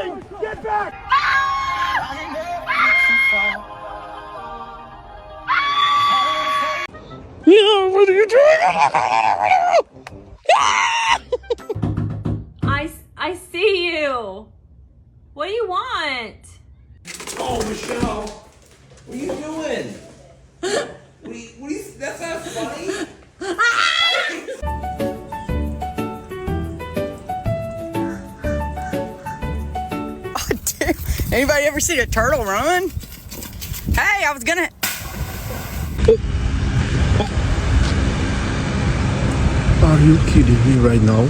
moving! Get back! Yeah, what are you doing? I see you. What do you want? Oh, Michelle, what are you doing? That's not funny. Anybody ever seen a turtle run? Hey, I was gonna... Are you kidding me right now?